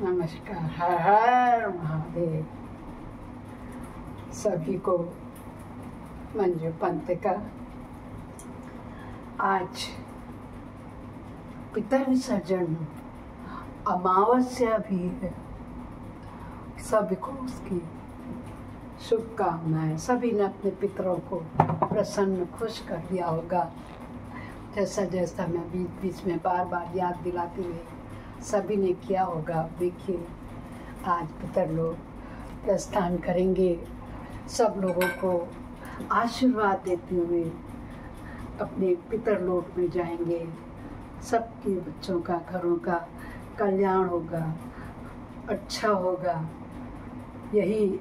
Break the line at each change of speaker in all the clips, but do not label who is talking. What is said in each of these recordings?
नमस्कार। हर हर महादेव। सभी को मंजू पंत का आज पितर विसर्जन अमावस्या भी है। सभी को उसकी शुभकामनाएं। सभी ने अपने पितरों को प्रसन्न खुश कर दिया होगा। जैसा जैसा मैं बीच बीच में बार बार याद दिलाती हुई सभी ने किया होगा। देखिए आज पितर लोग प्रस्थान करेंगे। सब लोगों को आशीर्वाद देते हुए अपने पितर लोक में जाएंगे। सबके बच्चों का, घरों का कल्याण होगा, अच्छा होगा। यही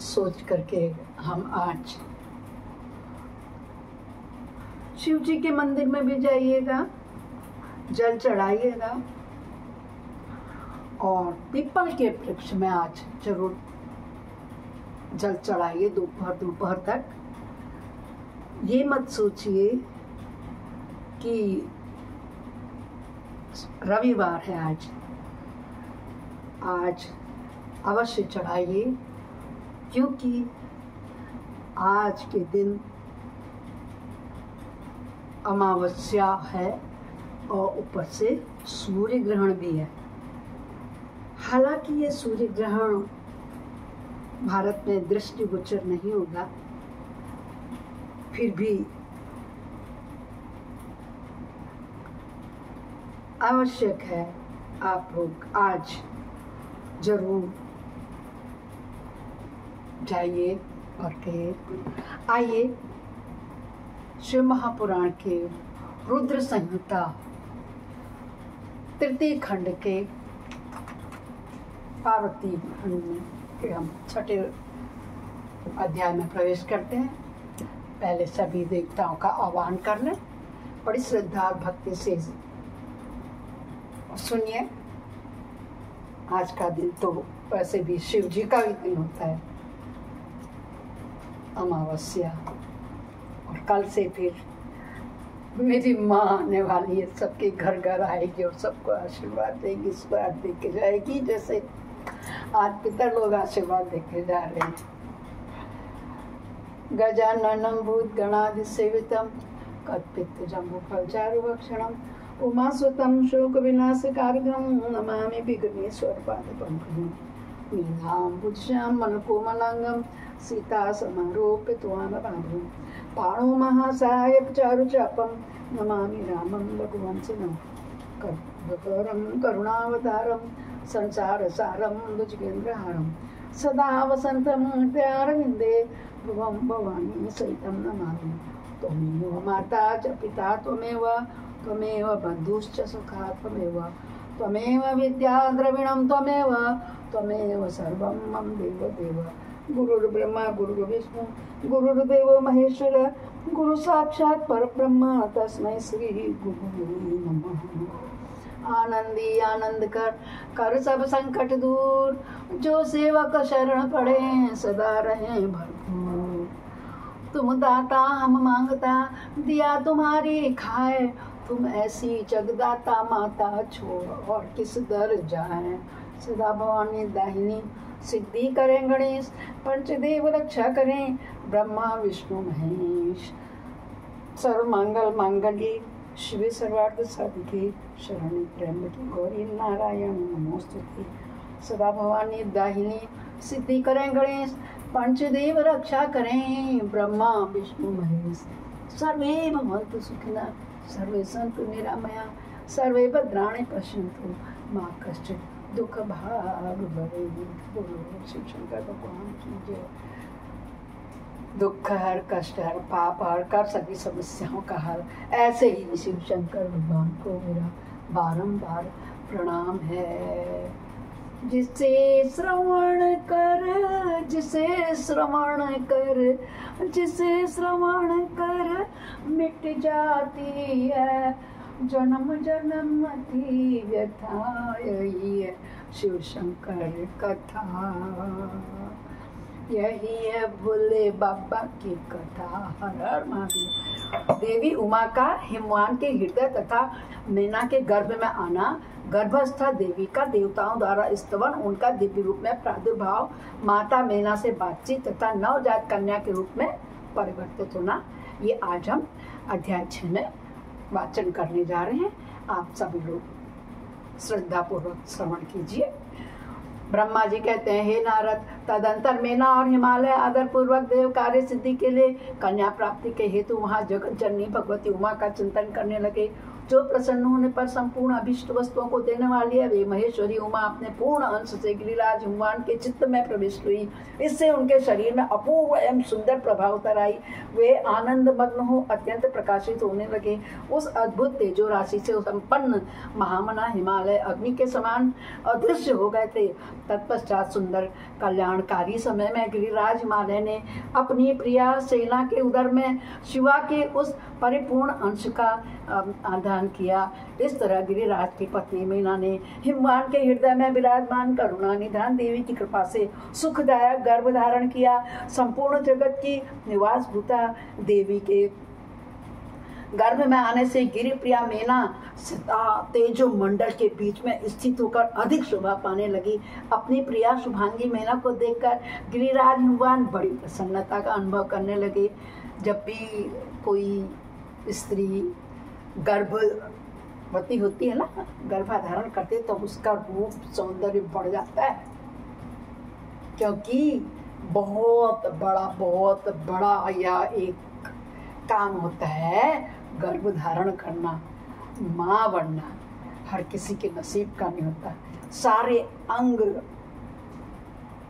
सोच करके हम आज शिव जी के मंदिर में भी जाइएगा, जल चढ़ाइएगा और पीपल के वृक्ष में आज जरूर जल चढ़ाइए दोपहर तक। ये मत सोचिए कि रविवार है आज अवश्य चढ़ाइए, क्योंकि आज के दिन अमावस्या है और ऊपर से सूर्य ग्रहण भी है। हालांकि ये सूर्य ग्रहण भारत में दृष्टिगोचर नहीं होगा, फिर भी आवश्यक है आप लोग आज जरूर जाइए और कहिए। आइए शिव महापुराण के रुद्र संहिता तृतीय खंड के पार्वती खंड में हम छठे अध्याय में प्रवेश करते हैं। पहले सभी देवताओं का आह्वान कर लें, बड़ी श्रद्धा और भक्ति से सुनिए। आज का दिन तो वैसे भी शिव जी का भी दिन होता है, अमावस्या। और कल से फिर मेरी माँ आने वाली है, सबके घर घर आएगी और सबको आशीर्वाद देगी, स्वाद दे के जाएगी, जैसे आज पितर लोग आशीर्वाद दे के जा रहे हैं। गजाननं भूतगणादि सेवितं कल्पित जम्बूफलचारुभक्षणं उमासुतं शोकविनाशकारकं नमामि विघ्नेश्वरपादपङ्कजं नीलाम्बुजश्यामलं कोमलांगं सीता समारोपितवानपादं पाणो महासाय चारुचापं नमामि रामं रघुवंशिनं करुणावतारं करुणावतारं संसारसारं भुजगेन्द्रहारं सदा वसन्तं हृदयारविन्दे भुवं भवानी सहितं नमामि। त्वमेव माता च पिता त्वमेव बन्धुश्च सखा त्वमेव विद्या द्रविणं त्वमेव सर्वं मम देव। गुरुर्ब्रह्मा गुरुर्विष्णु गुरुर्देवो महेश्वर गुरु साक्षात् परब्रह्म तस्मै श्री गुरुवे नमः। आनंदी आनंद कर सब संकट दूर, जो सेवक शरण पड़े सदा रहे भरपूर। तुम दाता हम मांगता, दिया तुम्हारी खाए, तुम ऐसी जगदाता माता छोड़ और किस दर जाए। सदा भवानी दाहिनी सिद्धि करें गणेश, पंचदेव रक्षा करें ब्रह्मा विष्णु महेश। सर्वमंगल मांगल्ये शिवे सर्वार्थ साधिके शरण्ये त्र्यंबके गौरी नारायण नमोस्तुते। सदा भवानी दाहिनी सिद्धि करें गणेश, पंचदेव रक्षा करें ब्रह्मा विष्णु महेश। सर्वे भवन्तु सुखिनः सर्वे सन्तु निरामया सर्वे भद्राणि पश्यन्तु मा कश्चित् दुख भाग भरे। बोलो शिव शंकर भगवान की जय। दुख हर, कष्ट हर, पाप हर, कर सभी समस्याओं का हल। ऐसे ही शिव शंकर भगवान को मेरा बारंबार प्रणाम है। जिसे श्रवण कर, जिसे श्रवण कर, जिसे श्रवण कर मिट जाती है जन्म जन्म की व्यथा। यही है शिव शंकर कथा। यही है भोले बाबा की कथा। हर हर महादेव। देवी उमा का हिमवान के हृदय तथा मैना के गर्भ में आना, गर्भस्थ देवी का देवताओं द्वारा स्तवन, उनका दिव्य रूप में प्रादुर्भाव, माता मैना से बातचीत तथा नवजात कन्या के रूप में परिवर्तित होना, ये आज हम अध्याय 6 में वाचन करने जा रहे हैं। आप सभी लोग श्रद्धा पूर्वक श्रवण कीजिए। ब्रह्मा जी कहते हैं, हे नारद, तदंतर मैना और हिमालय आदर पूर्वक देव कार्य सिद्धि के लिए कन्या प्राप्ति के हेतु वहाँ जगत जननी भगवती उमा का चिंतन करने लगे। जो प्रसन्न होने पर संपूर्ण अभिष्ट वस्तुओं को देने वाली है, वे महेश्वरी उमा अपने पूर्ण अंश से गिरिराज हिमवान के चित्त में प्रविष्ट हुई। इससे उनके शरीर में अपूर्व एवं सुंदर प्रभाव उतर आई। वे आनंद मग्न हो अत्यंत प्रकाशित होने लगे। उस अद्भुत तेजो राशि से संपन्न महामना हिमालय अग्नि के समान अदृश्य हो गए थे। तत्पश्चात सुंदर कल्याणकारी समय में गिरिराज हिमालय ने अपनी प्रिया सेना के उदर में शिवा के उस परिपूर्ण अंश का आधान किया। इस तरह गिरिराज की पत्नी मीना ने हिमवान के हृदय में विराजमान करुणा निधान देवी की कृपा से सुखदायक गर्भ धारण किया। संपूर्ण जगत की निवास भूता देवी के गर्भ में आने से गिरि प्रिया मैना तेजो मंडल के बीच में स्थित होकर अधिक शोभा पाने लगी। अपनी प्रिया शुभांगी मैना को देखकर गिरिराज हिमवान बड़ी प्रसन्नता का अनुभव करने लगे। जब भी कोई स्त्री गर्भवती होती है ना, गर्भाधारण करते तो उसका रूप सौंदर्य बढ़ जाता है, क्योंकि बहुत बड़ा यह एक काम होता है गर्भ धारण करना। माँ बनना हर किसी के नसीब का नहीं होता। सारे अंग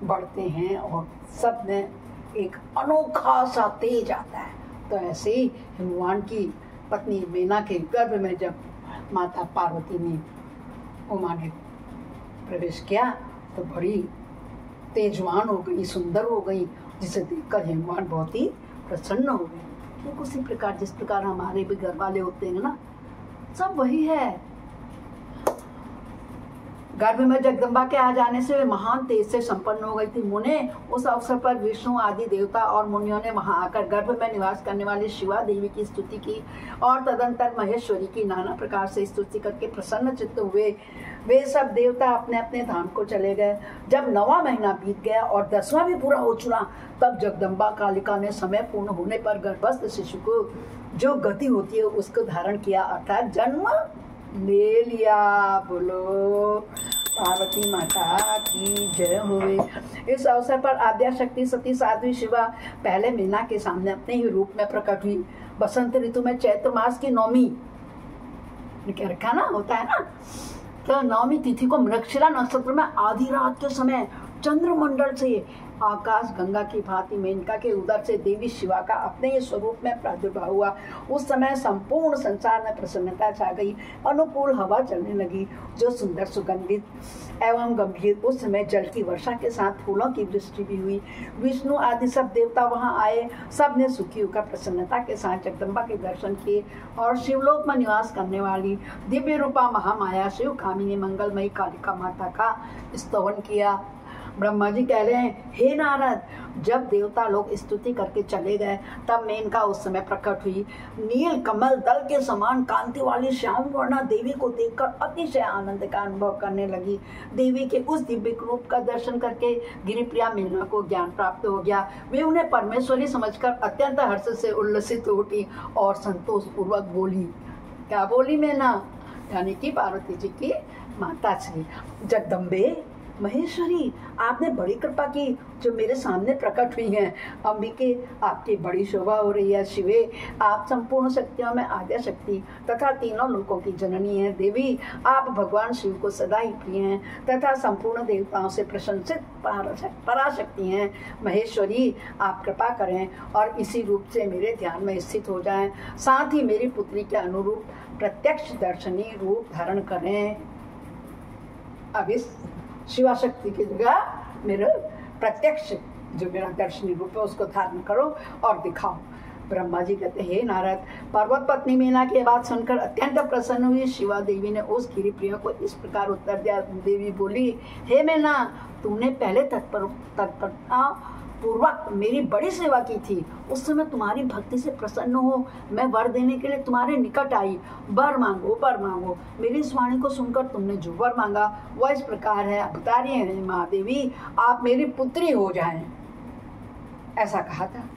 बढ़ते हैं और सब में एक अनोखा सा तेज आता है। तो ऐसे ही हिमवान की पत्नी मैना के गर्भ में जब माता पार्वती ने उमा ने प्रवेश किया तो बड़ी तेजवान हो गई, सुंदर हो गई, जिसे देखकर हिमवान बहुत ही प्रसन्न हो गए। तो उसी प्रकार जिस प्रकार हमारे भी घर वाले होते हैं ना, सब वही है। गर्भ में जगदम्बा के आ जाने से वे महान तेज से संपन्न हो गई थी। मुने उस अवसर पर विष्णु आदि देवता और मुनियों ने वहां आकर गर्भ में निवास करने वाली शिवा देवी की स्तुति की और तदंतर महेश्वरी की नाना प्रकार से स्तुति करके प्रसन्न चित्त हुए। वे सब देवता अपने अपने धाम को चले गए। जब 9वां महीना बीत गया और 10वां भी पूरा हो चुका, तब जगदम्बा कालिका ने समय पूर्ण होने पर गर्भस्थ शिशु को जो गति होती है उसको धारण किया, अर्थात जन्म ले लिया। बोलो पार्वती माता की जय होवे। इस अवसर पर आद्या शक्ति सती साध्वी शिवा पहले मीना के सामने अपने ही रूप में प्रकट हुई। बसंत ऋतु में चैत्र मास की 9वीं क्या रखा ना होता है ना, तो 9वीं तिथि को मृगशिरा नक्षत्र में आधी रात के समय चंद्रमंडल से आकाश गंगा की भांति मेनका के उदर से देवी शिवा का अपने ही स्वरूप में प्रादुर्भाव हुआ। उस समय संपूर्ण संसार में प्रसन्नता छा गई। अनुकूल हवा चलने लगी जो सुंदर सुगंधित एवं गंभीर। उस समय जल की वर्षा के साथ फूलों की वृष्टि भी हुई। विष्णु आदि सब देवता वहां आए। सब ने सुखी होकर प्रसन्नता के साथ जगदम्बा के दर्शन किए और शिवलोक में निवास करने वाली दिव्य रूपा महामाया शिव कामिनी मंगलमयी कालिका माता का स्तवन किया। ब्रह्मा जी कह रहे हैं, हे नारद, जब देवता लोग स्तुति करके चले गए तब मेनका उस समय प्रकट हुई। नील कमल दल के समान कांति वाली श्याम वर्णा देवी को देखकर अतिशय आनंद का अनुभव करने लगी। देवी के उस दिव्य रूप का दर्शन करके गिरिप्रिया मेना को ज्ञान प्राप्त हो गया। वे उन्हें परमेश्वरी समझकर अत्यंत हर्ष से उल्लसित उठी और संतोष पूर्वक बोली। क्या बोली मेना? यानी कि पार्वती जी की माता श्री जगदम्बे महेश्वरी, आपने बड़ी कृपा की जो मेरे सामने प्रकट हुई हैं। अंबिके, आपकी बड़ी शोभा हो रही है। शिवे, आप संपूर्ण शक्तियों में आद्या शक्ति तथा तीनों लोकों की जननी है। देवी, आप भगवान शिव को सदा ही प्रिय हैं तथा संपूर्ण देवताओं से प्रशंसित पराशक्ति हैं। महेश्वरी, आप कृपा करें और इसी रूप से मेरे ध्यान में स्थित हो जाएं। साथ ही मेरी पुत्री के अनुरूप प्रत्यक्ष दर्शनीय रूप धारण करें। अब इस शिवा शक्ति की जगह मेरे प्रत्यक्ष जो मेरा दर्शनीय रूप है उसको धारण करो और दिखाओ। ब्रह्मा जी कहते, हे नारद, पर्वत पत्नी मीना की बात सुनकर अत्यंत प्रसन्न हुई शिवा देवी ने उस गिरिप्रिया को इस प्रकार उत्तर दिया। देवी बोली, हे मीना, तूने पहले तत्परता पूर्वक मेरी बड़ी सेवा की थी, उस समय तुम्हारी भक्ति से प्रसन्न हो मैं वर देने के लिए तुम्हारे निकट आई। वर मांगो, वर मांगो। मेरी इस वाणी को सुनकर तुमने जो वर मांगा वह इस प्रकार है। बता रही है महादेवी, आप मेरी पुत्री हो जाएं, ऐसा कहा था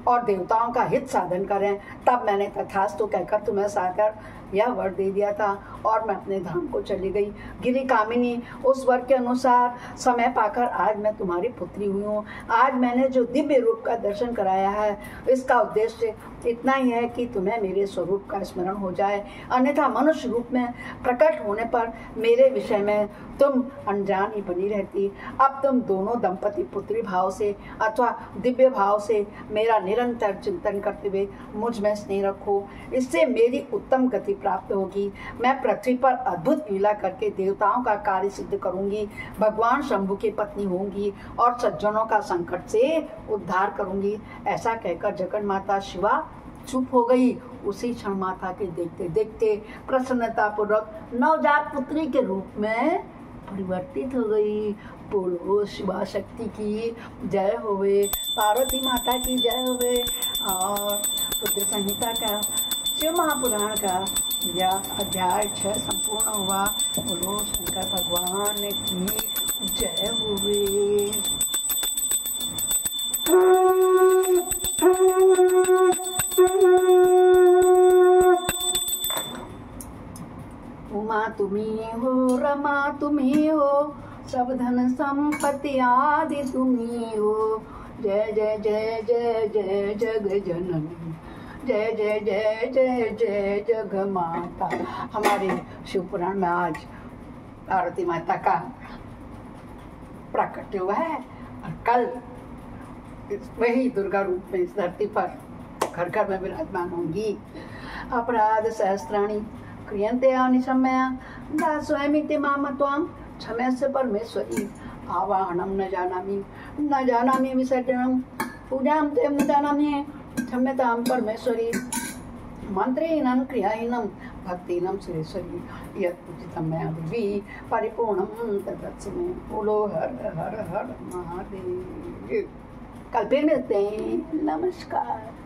और देवताओं का हित साधन करें। तब मैंने तथास्तु कहकर तुम्हें साकर यह वर दे दिया था और मैं अपने धाम को चली गई। गिरी कामिनी, उस वर के अनुसार समय पाकर आज मैं तुम्हारी पुत्री हुई हूँ। आज मैंने जो दिव्य रूप का दर्शन कराया है, इसका उद्देश्य इतना ही है कि तुम्हें मेरे स्वरूप का स्मरण हो जाए, अन्यथा मनुष्य रूप में प्रकट होने पर मेरे विषय में तुम अनजान ही बनी रहती। अब तुम दोनों दंपति पुत्री भाव से अथवा दिव्य भाव से मेरा निरंतर चिंतन करते हुए मुझ में स्नेह रखो, इससे मेरी उत्तम गति प्राप्त होगी। मैं पृथ्वी पर अद्भुत लीला करके देवताओं का कार्य सिद्ध करूंगी, भगवान शंभु की पत्नी होंगी और सज्जनों का संकट से उद्धार करूंगी। ऐसा कहकर जगन माता शिवा चुप हो गई। उसी क्षण माता के देखते देखते प्रसन्नता पूर्वक नवजात पुत्री के रूप में परिवर्तित हो गई। बोलो शिवा शक्ति की जय होवे, पार्वती माता की जय होवे। और रुद्र संहिता का शिव महापुराण का यह अध्याय 6 संपूर्ण हुआ। बोलो शंकर भगवान की जय होवे। उमा तुम्ही हो, रमा तुम्ही हो, सब धन संपत्ति आदि तुम्ही हो। जय जय जय जय जय जग जननी, जय जय जय जय जय जग माता। हमारे शिव पुराण में आज पार्वती माता का प्राकट्य हुआ है और कल वही दुर्गा रूप में इस धरती पर घर घर में विराजमान होंगी। अपराध सहस्राणि क्रियन्ते अनिशम्या दास्वयमिति मां त्वां क्षम्यस्य परमेश्वरी। आवाहनं न जानामि विसर्जनं पूजां ते न जानामि क्षम्यतां परमेश्वरी। मंत्रेणं क्रियाहीनं भक्तिनं सुरेश्वरी। यत् पूजितं मया देवी परिपूर्णं तदस्तु मे। बोलो हर हर हर महादेव। कल फिर मिलते हैं। नमस्कार।